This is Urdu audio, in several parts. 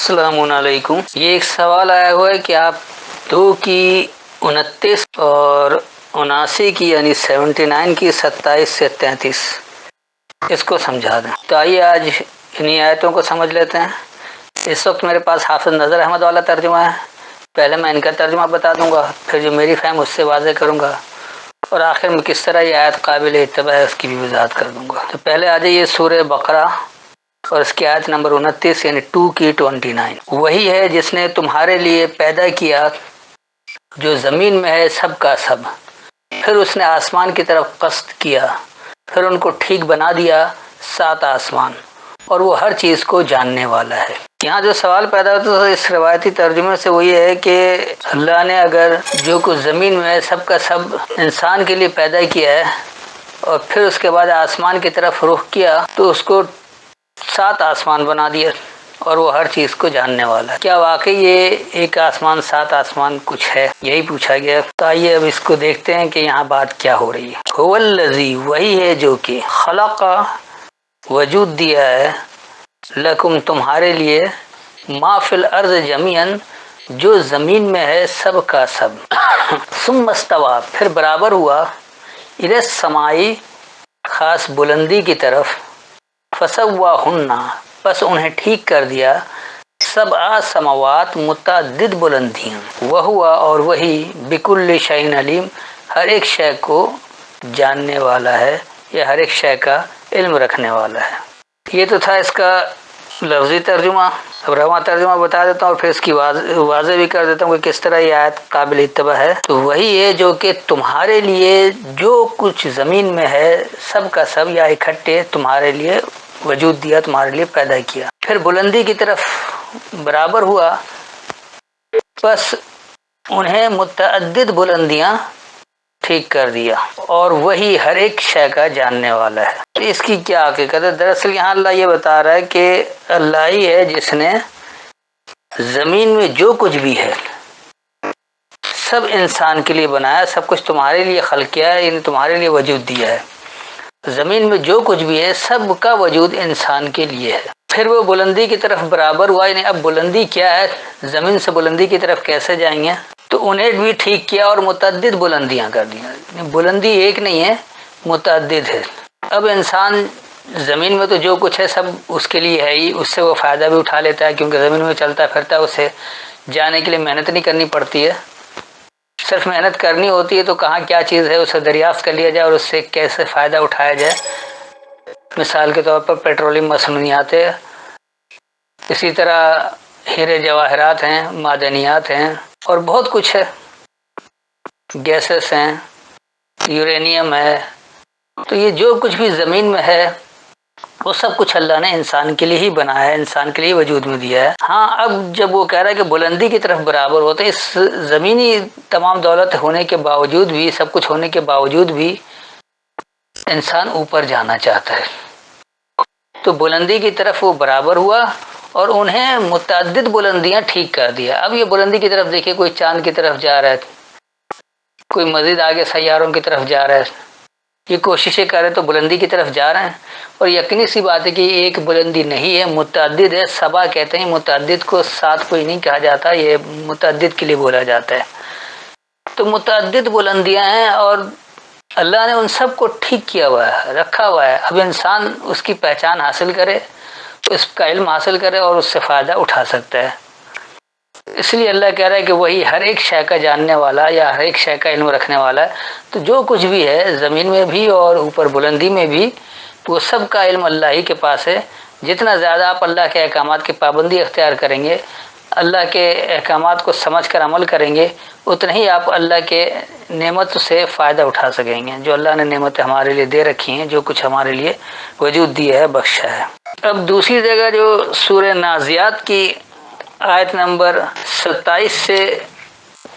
السلام علیکم۔ یہ ایک سوال آیا ہوا ہے کہ آپ 2 کی 29 اور 79 کی یعنی 79 کی 27 سے 33 اس کو سمجھا دیں۔ تو آئیے آج انہی آیتوں کو سمجھ لیتے ہیں۔ اس وقت میرے پاس حافظ نظر احمد والا ترجمہ ہے، پہلے میں ان کا ترجمہ بتا دوں گا، پھر جو میری فہم اس سے واضح کروں گا، اور آخر میں کس طرح یہ آیت قابل اتباع ہے اس کی بھی وضاحت کر دوں گا۔ تو پہلے آ جائیے سورہ بقرہ اور اس کی آیت نمبر 29 یعنی 2 کی 29۔ وہی ہے جس نے تمہارے لیے پیدا کیا جو زمین میں ہے سب کا سب، پھر اس نے آسمان کی طرف قصد کیا، پھر ان کو ٹھیک بنا دیا 7 آسمان، اور وہ ہر چیز کو جاننے والا ہے۔ یہاں جو سوال پیدا ہوتا ہے اس روایتی ترجمے سے وہ یہ ہے کہ اللہ نے اگر جو کچھ زمین میں ہے سب کا سب انسان کے لیے پیدا کیا ہے اور پھر اس کے بعد آسمان کی طرف رخ کیا تو اس کو 7 آسمان بنا دیا اور وہ ہر چیز کو جاننے والا ہے۔ کیا واقعی یہ ایک آسمان 7 آسمان کچھ ہے؟ یہی پوچھا گیا۔ تو آئیے اب اس کو دیکھتے ہیں کہ یہاں بات کیا ہو رہی ہے۔ هو الذی، وہی ہے جو کہ خلق، وجود دیا ہے، لکم تمہارے لیے، ما فی الارض جمیعا، جو زمین میں ہے سب کا سب، ثم استوی، پھر برابر ہوا، الی السماء، خاص بلندی کی طرف، فسواہن، پس انہیں ٹھیک کر دیا، 7 سماوات، متعدد بلندیاں، وہوا، اور وہی، بکل شیء علیم، ہر ایک شے کو جاننے والا ہے یا ہر ایک شے کا علم رکھنے والا ہے۔ یہ تو تھا اس کا لفظی ترجمہ۔ اب رواں ترجمہ بتا دیتا ہوں اور پھر اس کی واضح بھی کر دیتا ہوں کہ کس طرح یہ آیت قابل اتباع ہے۔ تو وہی ہے جو کہ تمہارے لیے جو کچھ زمین میں ہے سب کا سب یا اکٹھے تمہارے لیے وجود دیا، تمہارے لیے پیدا کیا، پھر بلندی کی طرف برابر ہوا، پس انہیں متعدد بلندیاں ٹھیک کر دیا، اور وہی ہر ایک شے کا جاننے والا ہے۔ تو اس کی کیا حقیقت ہے؟ دراصل یہاں اللہ یہ بتا رہا ہے کہ اللہ ہی ہے جس نے زمین میں جو کچھ بھی ہے سب انسان کے لیے بنایا، سب کچھ تمہارے لیے خلق کیا ہے، یعنی تمہارے لیے وجود دیا ہے۔ زمین میں جو کچھ بھی ہے سب کا وجود انسان کے لیے ہے۔ پھر وہ بلندی کی طرف برابر ہوا، یعنی اب بلندی کیا ہے، زمین سے بلندی کی طرف کیسے جائیں گے، تو انہیں بھی ٹھیک کیا اور متعدد بلندیاں کر دیا۔ بلندی ایک نہیں ہے، متعدد ہے۔ اب انسان زمین میں تو جو کچھ ہے سب اس کے لیے ہے ہی، اس سے وہ فائدہ بھی اٹھا لیتا ہے کیونکہ زمین میں چلتا پھرتا ہے، اسے جانے کے لیے محنت نہیں کرنی پڑتی ہے۔ صرف محنت کرنی ہوتی ہے تو کہاں کیا چیز ہے اسے دریافت کر لیا جائے اور اس سے کیسے فائدہ اٹھایا جائے۔ مثال کے طور پر پیٹرولیم مصنوعات ہے، اسی طرح ہیرے جواہرات ہیں، معدنیات ہیں، اور بہت کچھ ہے، گیسز ہیں، یورینیم ہے۔ تو یہ جو کچھ بھی زمین میں ہے وہ سب کچھ اللہ نے انسان کے لیے ہی بنایا ہے، انسان کے لیے وجود میں دیا ہے۔ ہاں اب جب وہ کہہ رہا ہے کہ بلندی کی طرف برابر ہوتا ہے، اس زمینی تمام دولت ہونے کے باوجود بھی، سب کچھ ہونے کے باوجود بھی انسان اوپر جانا چاہتا ہے، تو بلندی کی طرف وہ برابر ہوا اور انہیں متعدد بلندیاں ٹھیک کر دیا۔ اب یہ بلندی کی طرف دیکھیں، کوئی چاند کی طرف جا رہا ہے، کوئی مزید آگے سیاروں کی طرف جا رہا ہے، یہ کوششیں کر رہے تو بلندی کی طرف جا رہے ہیں، اور یقینی سی بات ہے کہ یہ ایک بلندی نہیں ہے، متعدد ہے۔ سبا کہتے ہیں متعدد کو، 7 کوئی نہیں کہا جاتا، یہ متعدد کے لیے بولا جاتا ہے۔ تو متعدد بلندیاں ہیں اور اللہ نے ان سب کو ٹھیک کیا ہوا ہے، رکھا ہوا ہے۔ اب انسان اس کی پہچان حاصل کرے، اس کا علم حاصل کرے اور اس سے فائدہ اٹھا سکتا ہے۔ اس لیے اللہ کہہ رہا ہے کہ وہی ہر ایک شے کا جاننے والا یا ہر ایک شے کا علم رکھنے والا ہے۔ تو جو کچھ بھی ہے زمین میں بھی اور اوپر بلندی میں بھی، وہ سب کا علم اللہ ہی کے پاس ہے۔ جتنا زیادہ آپ اللہ کے احکامات کی پابندی اختیار کریں گے، اللہ کے احکامات کو سمجھ کر عمل کریں گے، اتنا ہی آپ اللہ کے نعمت سے فائدہ اٹھا سکیں گے، جو اللہ نے نعمتیں ہمارے لیے دے رکھی ہیں، جو کچھ ہمارے لیے وجود دیا ہے، بخشا ہے۔ اب دوسری جگہ جو سورہ نازعات کی آیت نمبر 27 سے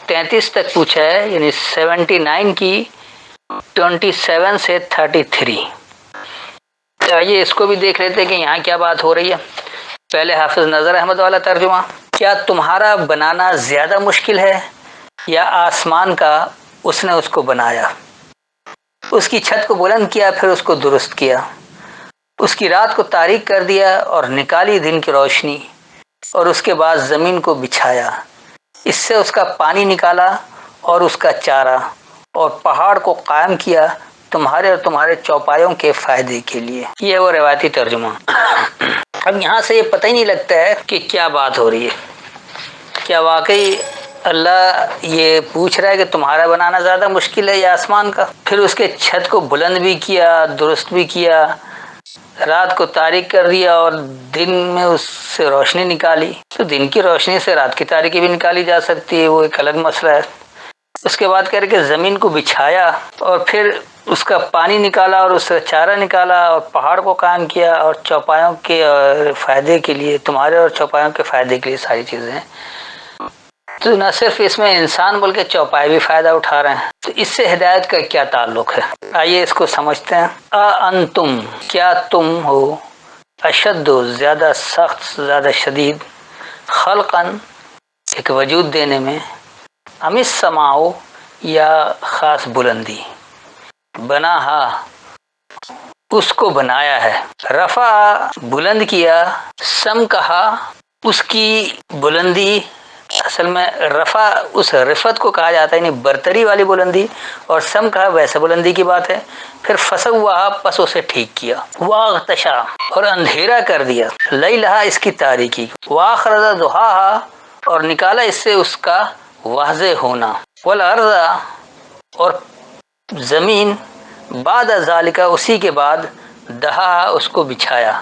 33 تک پوچھا ہے، یعنی 79 کی 27 سے 33۔ آئیے اس کو بھی دیکھ لیتے کہ یہاں کیا بات ہو رہی ہے۔ پہلے حافظ نظر احمد والا ترجمہ: کیا تمہارا بنانا زیادہ مشکل ہے یا آسمان کا اس نے اس کو بنایا، اس کی چھت کو بلند کیا، پھر اس کو درست کیا، اس کی رات کو تاریک کر دیا اور نکالی دن کی روشنی، اور اس کے بعد زمین کو بچھایا، اس سے اس کا پانی نکالا اور اس کا چارہ، اور پہاڑ کو قائم کیا تمہارے اور تمہارے چوپایوں کے فائدے کے لیے۔ یہ وہ روایتی ترجمہ۔ اب یہاں سے یہ پتہ ہی نہیں لگتا ہے کہ کیا بات ہو رہی ہے، کیا واقعی اللہ یہ پوچھ رہا ہے کہ تمہارا بنانا زیادہ مشکل ہے یا آسمان کا؟ پھر اس کے چھت کو بلند بھی کیا، درست بھی کیا، رات کو تاریک کر دیا اور دن میں اس سے روشنی نکالی۔ تو دن کی روشنی سے رات کی تاریکی بھی نکالی جا سکتی ہے، وہ ایک الگ مسئلہ ہے۔ اس کے بعد کہہ رہے کہ زمین کو بچھایا اور پھر اس کا پانی نکالا اور اس سے چارہ نکالا اور پہاڑ کو قائم کیا اور چوپایوں کے فائدے کے لیے، تمہارے اور چوپایوں کے فائدے کے لیے ساری چیزیں ہیں۔ تو نہ صرف اس میں انسان بلکہ چوپائے بھی فائدہ اٹھا رہے ہیں۔ تو اس سے ہدایت کا کیا تعلق ہے؟ آئیے اس کو سمجھتے ہیں۔ انتم، کیا تم ہو، اشد، زیادہ سخت، زیادہ شدید، خلقاً، ایک وجود دینے میں، ام السماء، یا خاص بلندی، بناہا، اس کو بنایا ہے، رفع، بلند کیا، سم کہا، اس کی بلندی، اصل میں رفع اس رفت کو کہا جاتا ہے، یعنی برتری والی بلندی، اور سم کہا ویسے بلندی کی بات ہے۔ پھر فسواہا، پس اسے ٹھیک کیا، واغتشا، اور اندھیرا کر دیا، لیلہا، اس کی تاریکی، واخرج ضحاہا، اور نکالا اس سے اس کا واضح ہونا، والارض، اور زمین، بعد ذالک، اسی کے بعد، دہا، اس کو بچھایا۔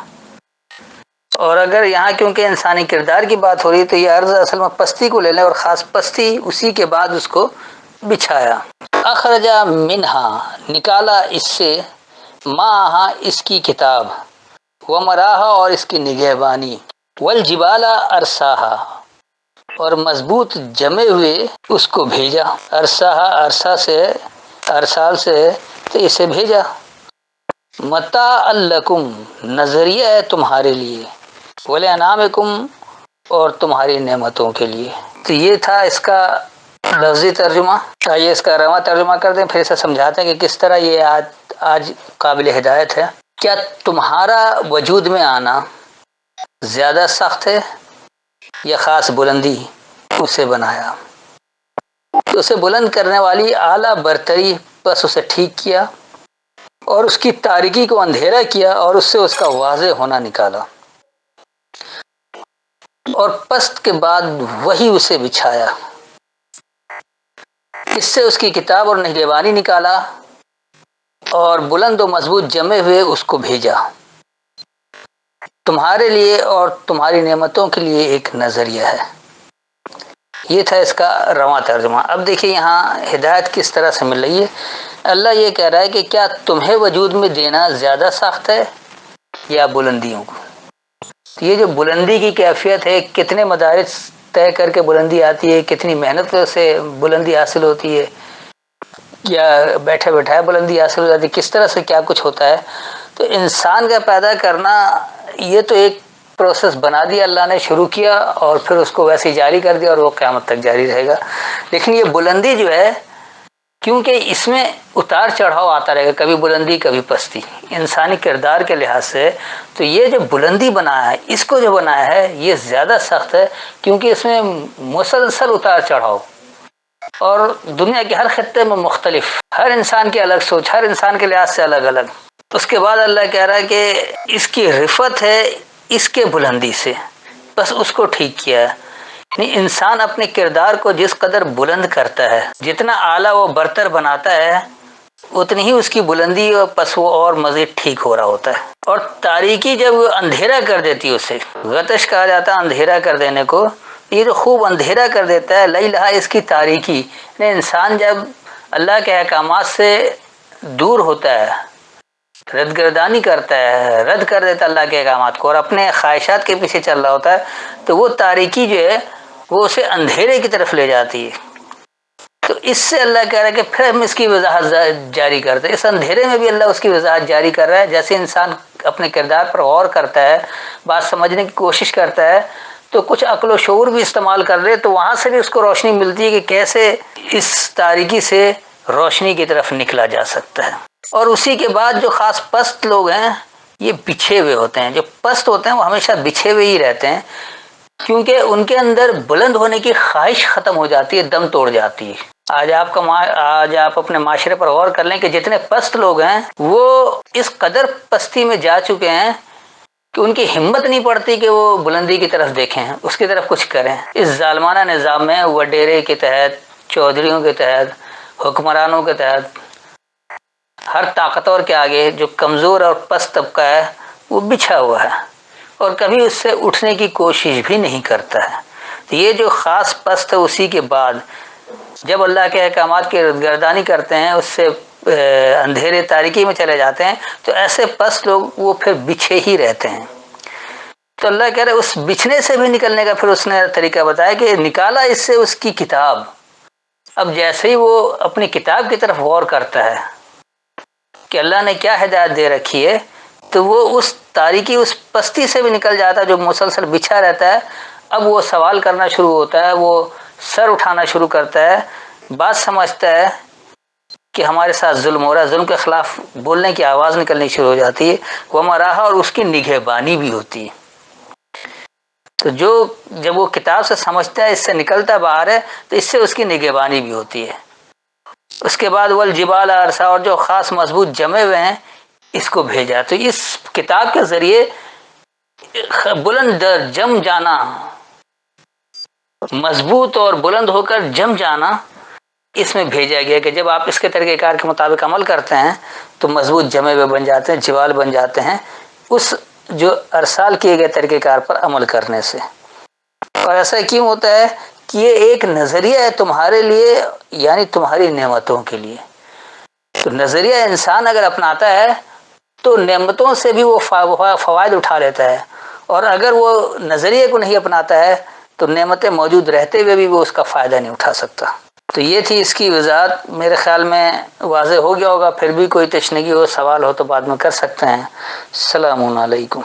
اور اگر یہاں کیونکہ انسانی کردار کی بات ہو رہی ہے تو یہ عرض اصل میں پستی کو لے لیں، اور خاص پستی، اسی کے بعد اس کو بچھایا۔ اخرجا منہا، نکالا اس سے، ماہا، اس کی کتاب، ومراہا، اور اس کی نگہبانی، والجبال ارساہا، اور مضبوط جمے ہوئے اس کو بھیجا، ارساہا، ارسا سے، ارسال سے، تو اسے بھیجا، متاع لکم، نظریہ ہے تمہارے لیے، ولانعامکم، اور تمہاری نعمتوں کے لیے۔ تو یہ تھا اس کا لفظی ترجمہ۔ آئیے اس کا رواں ترجمہ کر دیں، پھر اسے سمجھاتے ہیں کہ کس طرح یہ آج قابل ہدایت ہے۔ کیا تمہارا وجود میں آنا زیادہ سخت ہے یا خاص بلندی اسے بنایا؟ تو اسے بلند کرنے والی اعلیٰ برتری، بس اسے ٹھیک کیا اور اس کی تاریکی کو اندھیرا کیا اور اس سے اس کا واضح ہونا نکالا، اور پست کے بعد وہی اسے بچھایا، اس سے اس کی کتاب اور نگہبانی نکالا، اور بلند و مضبوط جمے ہوئے اس کو بھیجا، تمہارے لیے اور تمہاری نعمتوں کے لیے ایک نظریہ ہے۔ یہ تھا اس کا رواں ترجمہ۔ اب دیکھیے یہاں ہدایت کس طرح سے مل رہی ہے۔ اللہ یہ کہہ رہا ہے کہ کیا تمہیں وجود میں دینا زیادہ سخت ہے یا بلندیوں کو؟ یہ جو بلندی کی کیفیت ہے، کتنے مدارج طے کر کے بلندی آتی ہے، کتنی محنت سے بلندی حاصل ہوتی ہے، یا بیٹھے بیٹھائے بلندی حاصل ہو جاتی ہے، کس طرح سے کیا کچھ ہوتا ہے۔ تو انسان کا پیدا کرنا یہ تو ایک پروسیس بنا دیا اللہ نے، شروع کیا اور پھر اس کو ویسے ہی جاری کر دیا، اور وہ قیامت تک جاری رہے گا۔ لیکن یہ بلندی جو ہے، کیونکہ اس میں اتار چڑھاؤ آتا رہے گا، کبھی بلندی کبھی پستی، انسانی کردار کے لحاظ سے، تو یہ جو بلندی بنایا ہے، اس کو جو بنایا ہے یہ زیادہ سخت ہے، کیونکہ اس میں مسلسل اتار چڑھاؤ، اور دنیا کے ہر خطے میں مختلف، ہر انسان کی الگ سوچ، ہر انسان کے لحاظ سے الگ الگ۔ اس کے بعد اللہ کہہ رہا ہے کہ اس کی رفت ہے اس کے بلندی سے، بس اس کو ٹھیک کیا ہے۔ یعنی انسان اپنے کردار کو جس قدر بلند کرتا ہے، جتنا اعلیٰ وہ برتر بناتا ہے، اتنی ہی اس کی بلندی اور پس وہ اور مزید ٹھیک ہو رہا ہوتا ہے۔ اور تاریکی جب وہ اندھیرا کر دیتی ہے، اسے غتش کہا جاتا ہے اندھیرا کر دینے کو، یہ جو خوب اندھیرا کر دیتا ہے، لیلہا، اس کی تاریکی، یعنی انسان جب اللہ کے احکامات سے دور ہوتا ہے، رد گردانی کرتا ہے، رد کر دیتا ہے اللہ کے احکامات کو اور اپنے خواہشات کے پیچھے چل رہا ہوتا ہے، تو وہ تاریکی جو ہے وہ اسے اندھیرے کی طرف لے جاتی ہے۔ تو اس سے اللہ کہہ رہا ہے کہ پھر ہم اس کی وضاحت جاری کرتے ہیں، اس اندھیرے میں بھی اللہ اس کی وضاحت جاری کر رہا ہے۔ جیسے انسان اپنے کردار پر غور کرتا ہے، بات سمجھنے کی کوشش کرتا ہے، تو کچھ عقل و شعور بھی استعمال کر رہے، تو وہاں سے بھی اس کو روشنی ملتی ہے کہ کیسے اس تاریکی سے روشنی کی طرف نکلا جا سکتا ہے۔ اور اسی کے بعد جو خاص پست لوگ ہیں، یہ بچھے ہوئے ہوتے ہیں، جو پست ہوتے ہیں وہ ہمیشہ بچھے ہوئے ہی رہتے ہیں، کیونکہ ان کے اندر بلند ہونے کی خواہش ختم ہو جاتی ہے، دم توڑ جاتی ہے۔ آج آپ اپنے معاشرے پر غور کر لیں کہ جتنے پست لوگ ہیں وہ اس قدر پستی میں جا چکے ہیں کہ ان کی ہمت نہیں پڑتی کہ وہ بلندی کی طرف دیکھیں، اس کی طرف کچھ کریں۔ اس ظالمانہ نظام میں وڈیرے کے تحت، چودھریوں کے تحت، حکمرانوں کے تحت ہر طاقتور کے آگے جو کمزور اور پست طبقہ ہے وہ بچھا ہوا ہے اور کبھی اس سے اٹھنے کی کوشش بھی نہیں کرتا ہے۔ تو یہ جو خاص پست ہے، اسی کے بعد جب اللہ کے احکامات کی گردانی کرتے ہیں، اس سے اندھیرے تاریکی میں چلے جاتے ہیں، تو ایسے پست لوگ وہ پھر بچھے ہی رہتے ہیں۔ تو اللہ کہہ رہے اس بچھنے سے بھی نکلنے کا پھر اس نے طریقہ بتایا کہ نکالا اس سے اس کی کتاب۔ اب جیسے ہی وہ اپنی کتاب کی طرف غور کرتا ہے کہ اللہ نے کیا ہدایت دے رکھی ہے، تو وہ اس تاریکی، اس پستی سے بھی نکل جاتا ہے جو مسلسل بچھا رہتا ہے۔ اب وہ سوال کرنا شروع ہوتا ہے، وہ سر اٹھانا شروع کرتا ہے، بات سمجھتا ہے کہ ہمارے ساتھ ظلم ہو رہا ہے، ظلم کے خلاف بولنے کی آواز نکلنی شروع ہو جاتی ہے، وہ مراحہ، اور اس کی نگہبانی بھی ہوتی ہے۔ تو جب وہ کتاب سے سمجھتا ہے، اس سے نکلتا باہر ہے، تو اس سے اس کی نگہبانی بھی ہوتی ہے۔ اس کے بعد والجبال ارسا، اور جو خاص مضبوط جمے ہوئے ہیں اس کو بھیجا۔ تو اس کتاب کے ذریعے بلند جم جانا، مضبوط اور بلند ہو کر جم جانا، اس میں بھیجا گیا کہ جب آپ اس کے طریقہ کار کے مطابق عمل کرتے ہیں تو مضبوط جمے ہوئے بن جاتے ہیں، جوال بن جاتے ہیں، اس جو ارسال کیے گئے طریقہ کار پر عمل کرنے سے۔ اور ایسا کیوں ہوتا ہے کہ یہ ایک نظریہ ہے تمہارے لیے، یعنی تمہاری نعمتوں کے لیے۔ تو نظریہ انسان اگر اپناتا ہے تو نعمتوں سے بھی وہ فوائد اٹھا لیتا ہے، اور اگر وہ نظریے کو نہیں اپناتا ہے تو نعمتیں موجود رہتے ہوئے بھی وہ اس کا فائدہ نہیں اٹھا سکتا۔ تو یہ تھی اس کی وضاحت، میرے خیال میں واضح ہو گیا ہوگا۔ پھر بھی کوئی تشنگی ہو، سوال ہو تو بعد میں کر سکتے ہیں۔ السلام علیکم۔